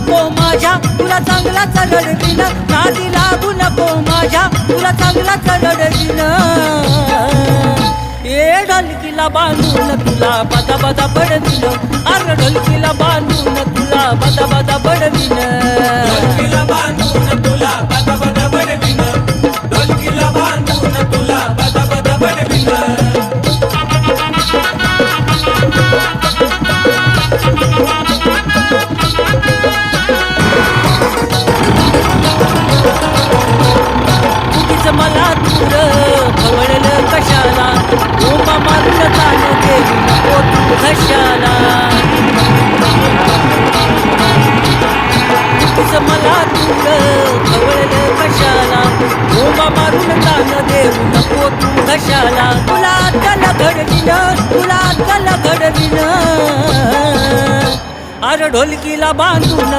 नको माझ्या तुला चांगलाच रडवीन नादी लागू नको माझ्या तुला चांगलाच रडवीन ए ढोलकीला बांधून तुला बदा बदा बडवीन अरे ढोलकीला बांधून तुला बदा बदा बडवीन ढोलकीला बांधून तुला बदा बदा बडवीन ढोलकीला बांधून तुला बदा बदा बडवीन तुझीच मला दूर खवळलं कशाला ओमा मारून चालू देऊ नको तू घशाला तुझीच मला दूर खवळलं कशाला ओमा मारून चालू देऊ नको तू घशाला तुला अक्कल घडवीन तुला अक्कल घडवीन अरे ढोलकीला बांधून